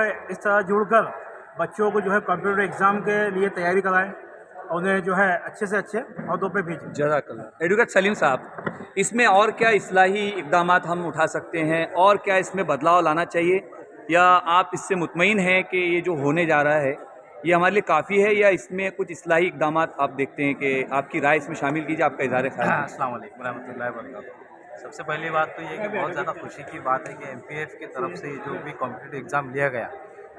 इस तरह जुड़कर बच्चों को जो है कंप्यूटर एग्ज़ाम के लिए तैयारी कराएं और उन्हें जो है अच्छे से अच्छे अहदों पे भेजें। जज़ाकल्लाह। एडवोकेट सलीम साहब, इसमें और क्या इस्लाही इक़दामात हम उठा सकते हैं और क्या इसमें बदलाव लाना चाहिए, या आप इससे मुतमईन हैं कि ये जो होने जा रहा है ये हमारे लिए काफ़ी है, या इसमें कुछ इस्लाही इक़दामात आप देखते हैं कि आपकी राय इसमें शामिल कीजिए, आपका इज़हार ख़याल कीजिए। अस्सलाम वालेकुम रहमतुल्लाहि व बरकातुहू। सबसे पहली बात तो ये है कि बहुत ज़्यादा खुशी की बात है कि एमपीएफ की तरफ से जो भी कॉम्पिटिटिव एग्ज़ाम लिया गया,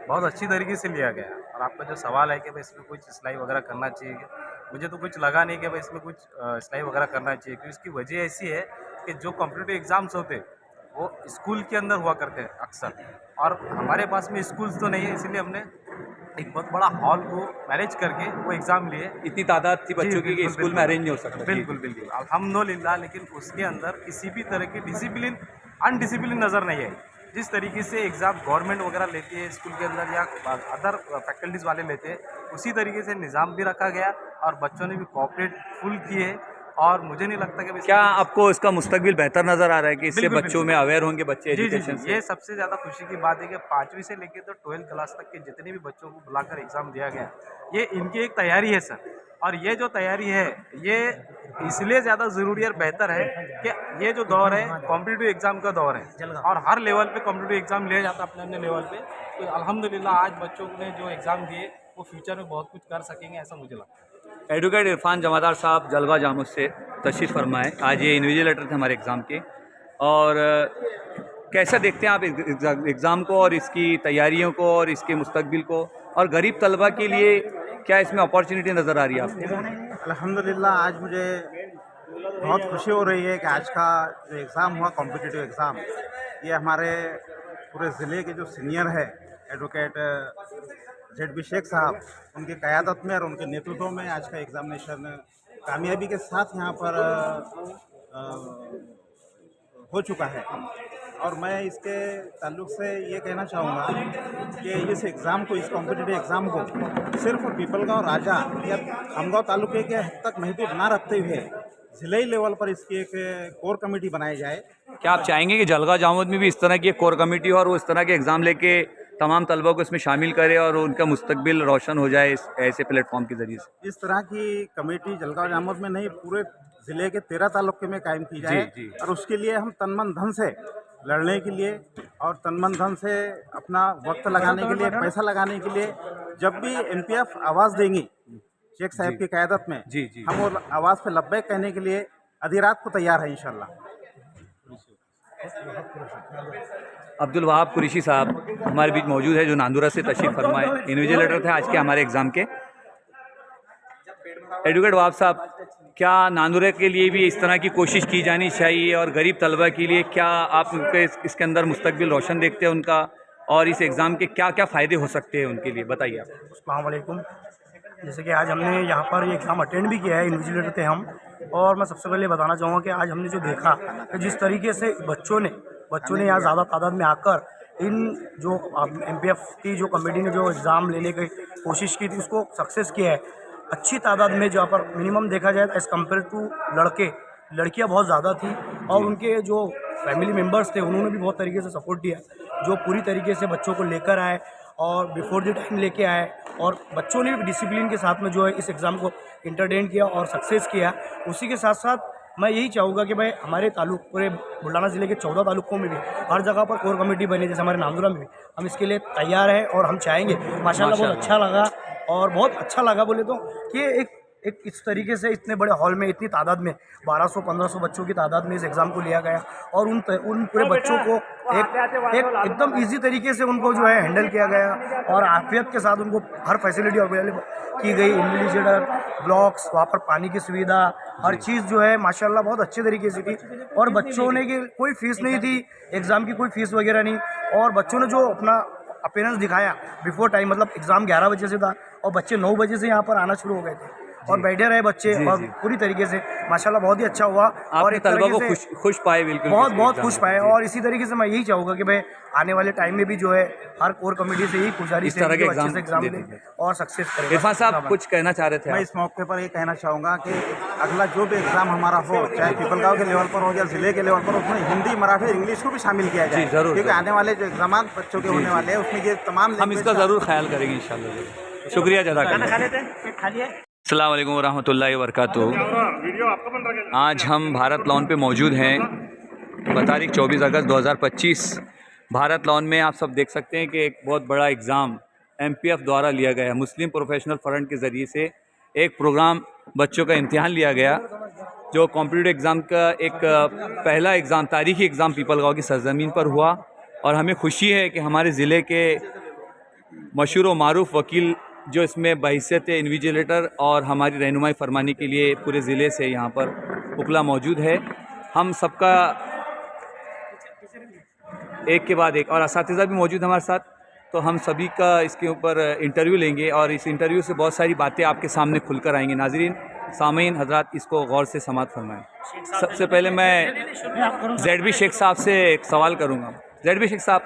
बहुत अच्छी तरीके से लिया गया। और आपका जो सवाल है कि भाई इसमें कुछ सिलाई वगैरह करना चाहिए क्या? मुझे तो कुछ लगा नहीं कि भाई इसमें कुछ सिलाई वगैरह करना चाहिए, क्योंकि इसकी वजह ऐसी है कि जो कॉम्पिटिटिव एग्ज़ाम्स होते वो स्कूल के अंदर हुआ करते हैं अक्सर, और हमारे पास में स्कूल्स तो नहीं है, इसलिए हमने एक बहुत बड़ा हॉल को मैनेज करके वो एग्ज़ाम लिए। इतनी तादाद थी बच्चों की कि बिल्कुल, स्कूल में बिल्कुल। अरेंज नहीं हो सकता। बिल्कुल, बिल्कुल, अल्हम्दुलिल्लाह। लेकिन उसके अंदर किसी भी तरह की डिसिप्लिन अनडिसिप्लिन नज़र नहीं आई। जिस तरीके से एग्ज़ाम गवर्नमेंट वगैरह लेती है स्कूल के अंदर या अदर फैकल्टीज़ वाले लेते हैं, उसी तरीके से निज़ाम भी रखा गया और बच्चों ने भी कोऑपरेट फुल किए। और मुझे नहीं लगता कि क्या आपको इसका मुस्तकबिल बेहतर नज़र आ रहा है कि इससे बिल्कुल, बच्चों में अवेयर होंगे बच्चे जी, जी, एजुकेशन जी। से? ये सबसे ज़्यादा खुशी की बात है कि 5वीं से लेकर तो 12th क्लास तक के जितने भी बच्चों को बुलाकर एग्ज़ाम दिया गया, ये इनकी एक तैयारी है सर। और ये जो तैयारी है, ये इसलिए ज़्यादा ज़रूरी और बेहतर है कि ये जो दौर है कॉम्पिटिटिव एग्ज़ाम का दौर है, और हर लेवल पे कॉम्पिटिटिव एग्ज़ाम लिया जाता है अपने-अपने लेवल पे। तो अल्हम्दुलिल्लाह आज बच्चों ने जो एग्ज़ाम दिए, वो फ्यूचर में बहुत कुछ कर सकेंगे, ऐसा मुझे लगता है। एडवोकेट इरफान जमादार साहब जलगांव जामुन से तशरीफ़ फरमाए। आज ये इन्विजिलेटर थे हमारे एग्ज़ाम के, और कैसा देखते हैं आप एग्ज़ाम को और इसकी तैयारियों को और इसके मुस्तकबिल को, और गरीब तलबा के लिए क्या इसमें अपॉर्चुनिटी नज़र आ रही है आपको? अल्हम्दुलिल्लाह आज मुझे बहुत खुशी हो रही है कि आज का जो एग्ज़ाम हुआ कॉम्पिटिटिव एग्ज़ाम, ये हमारे पूरे ज़िले के जो सीनियर है एडवोकेट ZB शेख साहब, उनकी क़यादत में और उनके नेतृत्व में आज का एग्ज़ामिनेशन कामयाबी के साथ यहाँ पर हो चुका है। और मैं इसके ताल्लुक़ से ये कहना चाहूँगा कि इस एग्ज़ाम को, इस कॉम्पिटिटिव एग्ज़ाम को सिर्फ पीपलगाँव राजा या खामगांव तालुके के हद तक महदूद ना रखते हुए ज़िले लेवल पर इसकी एक कोर कमेटी बनाई जाए। क्या आप चाहेंगे कि जलगांव जामुन में भी इस तरह की एक कोर कमेटी हो और वो इस तरह के एग्ज़ाम लेके तमाम तलबा को इसमें शामिल करे और उनका मुस्तकबिल रोशन हो जाए इस ऐसे प्लेटफॉर्म के ज़रिए से? इस तरह की कमेटी जलगांव जामुन में नहीं, पूरे ज़िले के 13 तालुके में कायम की जाए। जी। और उसके लिए हम तन मन धन से लड़ने के लिए और तन मन धन से अपना वक्त लगाने के लिए, पैसा लगाने के लिए, जब भी MPF आवाज़ देंगी शेख साहब की क़यादत में, जी। हम वो आवाज़ पे लब्बैक कहने के लिए आधी रात को तैयार है इंशाल्लाह। अब्दुल वहाब कुरैशी साहब हमारे बीच मौजूद है, जो नांदुरा से तशरीफ़ फरमाए, इन्विजिलेटर थे आज के हमारे एग्ज़ाम के। एडवोकेट वहाब साहब, क्या नांदुरा के लिए भी इस तरह की कोशिश की जानी चाहिए, और गरीब तलबा के लिए क्या आप उनके इसके अंदर मुस्तकबिल रोशन देखते हैं उनका, और इस एग्ज़ाम के क्या क्या फ़ायदे हो सकते हैं उनके लिए, बताइए आप। अस्सलाम वालेकुम। जैसे कि आज हमने यहाँ पर ये एग्ज़ाम अटेंड भी किया है, इन्विजिलेटर थे हम, और मैं सबसे पहले बताना चाहूँगा कि आज हमने जो देखा कि जिस तरीके से बच्चों ने यहाँ ज़्यादा तादाद में आकर इन जो MPF की जो कमेटी ने जो एग्ज़ाम लेने की कोशिश की थी, उसको सक्सेस किया है। अच्छी तादाद में जहाँ पर मिनिमम देखा जाए एज़ कम्पेयर टू लड़कियाँ बहुत ज़्यादा थी, और उनके जो फैमिली मेम्बर्स थे उन्होंने भी बहुत तरीके से सपोर्ट दिया, जो पूरी तरीके से बच्चों को लेकर आए और बिफोर द टाइम लेके आए, और बच्चों ने भी डिसिप्लिन के साथ में जो है इस एग्ज़ाम को इंटरटेन किया और सक्सेस किया। उसी के साथ साथ मैं यही चाहूँगा कि भाई हमारे ताल्लुक पूरे बुल्ढाना ज़िले के 14 तालुकों में भी हर जगह पर कोर कमेटी बने, जैसे हमारे नांदुरा में भी हम इसके लिए तैयार हैं, और हम चाहेंगे। माशाल्लाह बहुत अच्छा लगा, और बहुत अच्छा लगा बोले तो कि एक इस तरीके से इतने बड़े हॉल में इतनी तादाद में 1200-1500 बच्चों की तादाद में इस एग्ज़ाम को लिया गया, और उन पूरे बच्चों को एकदम इजी तरीके से उनको जो है हैंडल किया गया, और आफियत के साथ उनको हर फैसिलिटी अवेलेबल की गई। इन्विजिलेटर, ब्लॉक्स, वहाँ पर पानी की सुविधा, हर चीज़ जो है माशाल्लाह बहुत अच्छे तरीके से थी। और बच्चों ने की कोई फ़ीस नहीं थी, एग्ज़ाम की कोई फ़ीस वगैरह नहीं, और बच्चों ने जो अपना अपीयरेंस दिखाया बिफोर टाइम, मतलब एग्ज़ाम 11 बजे से था और बच्चे 9 बजे से यहाँ पर आना शुरू हो गए थे, और बैठे रहे बच्चे जी, और जी। पूरी तरीके से माशाल्लाह बहुत ही अच्छा हुआ। और आपने एक तलबा को तरीके से खुश पाए बिल्कुल बहुत इस बहुत एग्जाम खुश में। पाए। जी। और इसी तरीके से मैं यही चाहूँगा कि भाई आने वाले टाइम में भी जो है हर कोर कमेटी से यही गुजारिश इस है तरह कि के जो अच्छे एग्जाम से एग्जाम देते ले हैं। और सक्सेस करे। इरफान बस साहब इतना कुछ कहना चाह रहे थे मैं आप? इस मौके पर ये कहना चाहूँगा कि अगला जो भी एग्ज़ाम हमारा हो, चाहे पीपलगांव के लेवल पर हो या ज़िले के लेवल पर, उसमें हिंदी, मराठी, इंग्लिश को भी शामिल किया जाए। जी, ज़रूर, क्योंकि ज़रूर। आने वाले जो एग्ज़ाम बच्चों के होने वाले हैं, उसमें ये तमाम हम इसका language ज़रूर ख्याल करेंगे इंशाल्लाह। शुक्रिया जज़ाकल्लाह। अस्सलाम वालेकुम वरहमतुल्लाहि वबरकातुहू। आज हम भारत लॉन पे मौजूद हैं तारीख 24 अगस्त 2025। भारत लॉन में आप सब देख सकते हैं कि एक बहुत बड़ा एग्ज़ाम MPF द्वारा लिया गया है। मुस्लिम प्रोफेशनल फ्रंट के ज़रिए से एक प्रोग्राम बच्चों का इम्तिहान लिया गया, जो कॉम्पिटिटिव एग्ज़ाम का एक पहला एग्ज़ाम, तारीखी एग्ज़ाम पीपलगांव की सरज़मीन पर हुआ। और हमें खुशी है कि हमारे ज़िले के मशहूर व मारूफ वकील जो इसमें बहैसियत इन्विजिलेटर और हमारी रहनुमाई फरमाने के लिए पूरे ज़िले से यहाँ पर उकला मौजूद है। हम सबका एक के बाद एक, और असातिज़ा भी मौजूद हमारे साथ, तो हम सभी का इसके ऊपर इंटरव्यू लेंगे और इस इंटरव्यू से बहुत सारी बातें आपके सामने खुलकर आएंगी। नाज़रीन, सामीन हज़रात, इसको गौर से समात फरमाएँ। सबसे पहले मैं ZB शेख साहब से एक सवाल करूँगा। ZB शेख साहब,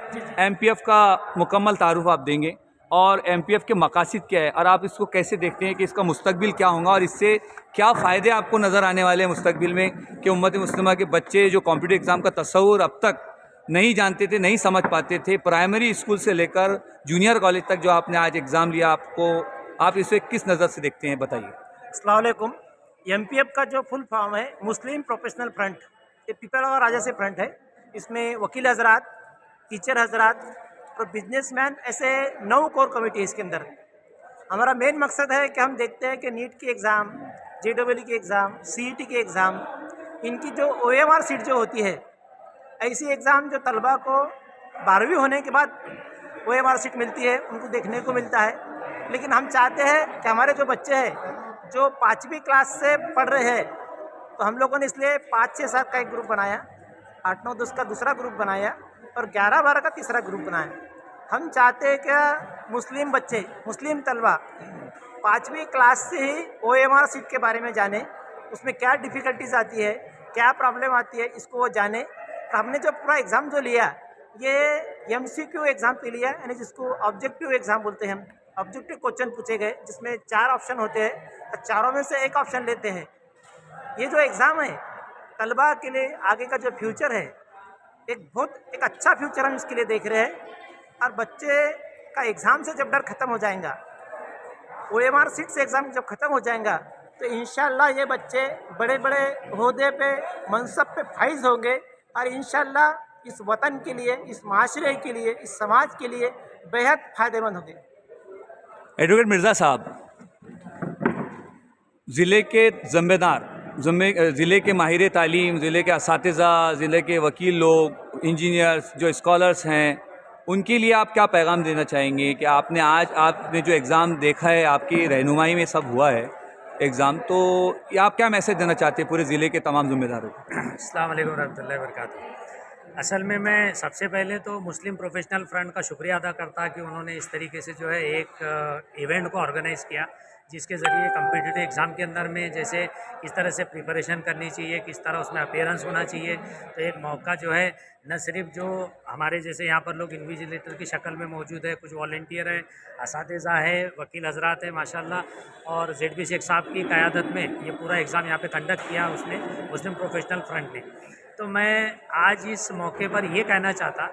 MPF का मुकम्मल तारुफ आप देंगे और MPF के मकासद क्या है, और आप इसको कैसे देखते हैं कि इसका मुस्तकबिल क्या होगा और इससे क्या फ़ायदे आपको नज़र आने वाले हैं मुस्तकबिल में, कि उम्मत मुस्लिमा के बच्चे जो कॉम्पिटिटिव एग्ज़ाम का तस्वुर अब तक नहीं जानते थे, नहीं समझ पाते थे, प्राइमरी स्कूल से लेकर जूनियर कॉलेज तक जो आपने आज एग्ज़ाम लिया, आप इसे किस नज़र से देखते हैं, बताइए। अस्सलाम वालेकुम। MPF का जो फुल फॉर्म है मुस्लिम प्रोफेशनल फ्रंट, ये पीपलगांव राजा से फ्रंट है। इसमें वकील हजरात, टीचर हजरात और बिजनेसमैन, ऐसे 9 कोर कमेटी है इसके अंदर। हमारा मेन मकसद है कि हम देखते हैं कि नीट की एग्ज़ाम, JEE की एग्ज़ाम, CET की एग्ज़ाम, इनकी जो OMR सीट जो होती है, ऐसी एग्ज़ाम जो तलबा को 12वीं होने के बाद OMR सीट मिलती है, उनको देखने को मिलता है। लेकिन हम चाहते हैं कि हमारे जो बच्चे हैं जो 5वीं क्लास से पढ़ रहे हैं, तो हम लोगों ने इसलिए 5, 6, 7 का एक ग्रुप बनाया, 8, 9, 10 का दूसरा ग्रुप बनाया और 11, 12 का तीसरा ग्रुप बनाया। हम चाहते हैं कि मुस्लिम बच्चे, मुस्लिम तलबा 5वीं क्लास से ही OMR सीट के बारे में जाने, उसमें क्या डिफ़िकल्टीज़ आती है, क्या प्रॉब्लम आती है, इसको वो जाने। तो हमने जो पूरा एग्ज़ाम जो लिया, ये MCQ एग्ज़ाम पे लिया, यानी जिसको ऑब्जेक्टिव एग्ज़ाम बोलते हैं हम। ऑब्जेक्टिव क्वेश्चन पूछे गए जिसमें 4 ऑप्शन होते हैं और चारों में से एक ऑप्शन लेते हैं। ये जो एग्ज़ाम है तलबा के लिए आगे का जो फ्यूचर है, एक अच्छा फ्यूचर हम इसके लिए देख रहे हैं। और बच्चे का एग्ज़ाम से जब डर ख़त्म हो जाएगा, OMR सीट से एग्ज़ाम जब ख़त्म हो जाएगा, तो इंशाल्लाह ये बच्चे बड़े बड़े ओहदे पे, मनसब पे फाइज होंगे और इंशाल्लाह इस वतन के लिए, इस माशरे के लिए, इस समाज के लिए बेहद फ़ायदेमंद होंगे। एडवोकेट मिर्ज़ा साहब, ज़िले के ज़िम्मेदार, ज़िले के माहिर तालीम, ज़िले के असातिज़ा, ज़िले के वकील लोग, इंजीनियर्स, जो स्कॉलर्स हैं, उनके लिए आप क्या पैगाम देना चाहेंगे कि आपने जो एग्ज़ाम देखा है, आपकी रहनुमाई में सब हुआ है एग्ज़ाम, तो ये आप क्या मैसेज देना चाहते हैं पूरे ज़िले के तमाम ज़िम्मेदारों को? अस्सलाम वालेकुम रहमतुल्लाहि व बरकातुहू। असल में मैं सबसे पहले तो मुस्लिम प्रोफेशनल फ्रंट का शुक्रिया अदा करता कि उन्होंने इस तरीके से जो है एक इवेंट को ऑर्गेनाइज़ किया, जिसके ज़रिए कम्पिटिटिव एग्ज़ाम के अंदर में जैसे किस तरह से प्रिपरेशन करनी चाहिए, किस तरह उसमें अपीयरेंस होना चाहिए, तो एक मौका जो है न सिर्फ जो हमारे जैसे यहाँ पर लोग इन्विजिलेटर की शक्ल में मौजूद है, कुछ वॉलंटियर है, असातिज़ा है, वकील हजरात है माशाल्लाह, और ZB शेख साहब की क़यादत में ये पूरा एग्ज़ाम यहाँ पे कंडक्ट किया उसने, मुस्लिम प्रोफेशनल फ्रंट ने। तो मैं आज इस मौके पर ये कहना चाहता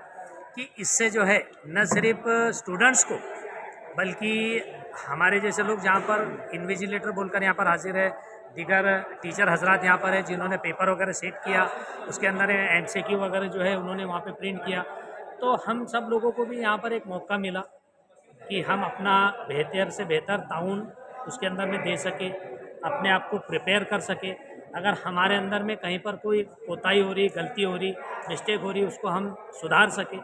कि इससे जो है न सिर्फ स्टूडेंट्स को, बल्कि हमारे जैसे लोग जहाँ पर इन्विजिलेटर बोलकर यहाँ पर हाजिर है, दीगर टीचर हजरात यहाँ पर है जिन्होंने पेपर वगैरह सेट किया, उसके अंदर MCQ वगैरह जो है उन्होंने वहाँ पे प्रिंट किया, तो हम सब लोगों को भी यहाँ पर एक मौका मिला कि हम अपना बेहतर से बेहतर ताउन उसके अंदर में दे सके, अपने आप को प्रिपेयर कर सके। अगर हमारे अंदर में कहीं पर कोई कोताही हो रही, गलती हो रही, मिस्टेक हो रही, उसको हम सुधार सके।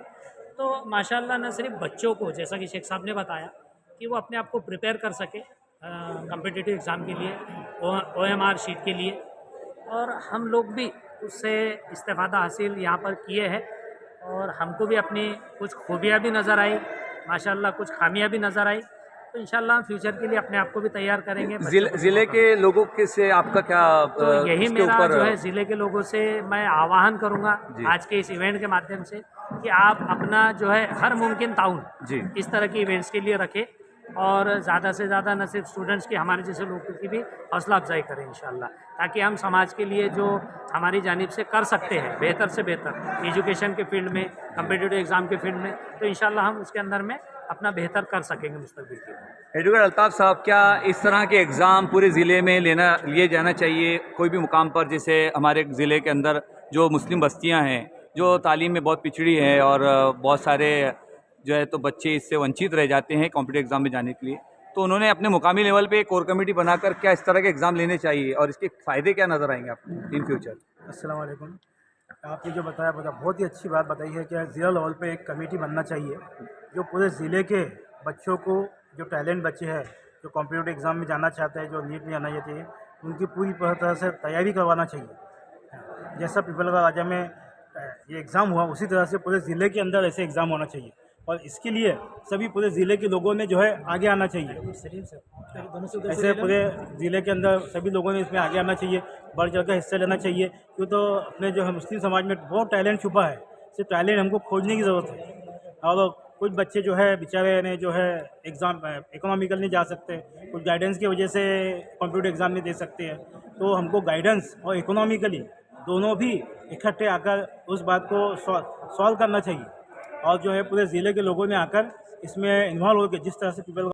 तो माशाल्लाह न सिर्फ बच्चों को, जैसा कि शेख साहब ने बताया, कि वो अपने आप को प्रिपेयर कर सके कम्पिटिटिव एग्ज़ाम के लिए, OMR शीट के लिए, और हम लोग भी उससे इस्तेफ़ादा हासिल यहाँ पर किए हैं और हमको भी अपनी कुछ खूबियाँ भी नज़र आई माशाल्लाह, कुछ खामियाँ भी नज़र आई। तो इंशाल्लाह हम फ्यूचर के लिए अपने आप को भी तैयार करेंगे। जिले के लोगों के से आपका क्या तो यही इसके मेरा ऊपर जो है ज़िले के लोगों से मैं आह्वान करूंगा जी। आज के इस इवेंट के माध्यम से कि आप अपना जो है हर मुमकिन ताउन जी इस तरह की इवेंट्स के लिए रखें और ज़्यादा से ज़्यादा न सिर्फ स्टूडेंट्स की, हमारे जैसे लोगों की भी हौसला अफजाई करें इंशाल्लाह, ताकि हम समाज के लिए जो हमारी जानिब से कर सकते हैं बेहतर से बेहतर एजुकेशन के फील्ड में, कम्पिटिटिव एग्ज़ाम के फील्ड में, तो इंशाल्लाह हम उसके अंदर में अपना बेहतर कर सकेंगे मुस्तकबिल के लिए। एडवोकेट अल्ताफ़ साहब, क्या इस तरह के एग्ज़ाम पूरे ज़िले में लिए जाना चाहिए कोई भी मुकाम पर? जैसे हमारे ज़िले के अंदर जो मुस्लिम बस्तियां हैं जो तालीम में बहुत पिछड़ी है और बहुत सारे जो है तो बच्चे इससे वंचित रह जाते हैं कॉम्पिटिटिव एग्ज़ाम में जाने के लिए, तो उन्होंने अपने मुकामी लेवल पे एक कोर कमेटी बनाकर क्या इस तरह के एग्ज़ाम लेने चाहिए और इसके फ़ायदे क्या नज़र आएंगे आपको इन फ्यूचर? अस्सलाम वालेकुम। आपने जो बताया बहुत ही अच्छी बात बताई है कि ज़िला लेवल पे एक कमेटी बनना चाहिए जो पूरे ज़िले के बच्चों को, जो टैलेंट बच्चे हैं जो कॉम्पिटिटिव एग्ज़ाम में जाना चाहते हैं, जो नीट में जाना चाहते हैं, उनकी पूरी तरह से तैयारी करवाना चाहिए। जैसा पीपल का राजा में ये एग्ज़ाम हुआ उसी तरह से पूरे ज़िले के अंदर ऐसे एग्ज़ाम होना चाहिए और इसके लिए सभी पूरे ज़िले के लोगों ने जो है आगे आना चाहिए। ऐसे पूरे ज़िले के अंदर सभी लोगों ने इसमें आगे आना चाहिए, बढ़ चढ़ कर हिस्सा लेना चाहिए, क्यों तो अपने जो है मुस्लिम समाज में बहुत टैलेंट छुपा है, सिर्फ टैलेंट हमको खोजने की ज़रूरत है। और कुछ बच्चे जो है बेचारे ने जो है एग्ज़ाम इकोनॉमिकल नहीं जा सकते, कुछ गाइडेंस की वजह से कॉम्पिटिटिव एग्ज़ाम नहीं दे सकते हैं, तो हमको गाइडेंस और इकोनॉमिकली दोनों भी इकट्ठे आकर उस बात को सॉल्व करना चाहिए और जो है पूरे ज़िले के लोगों ने आकर इसमें इन्वॉल्व होकर जिस तरह से पीपल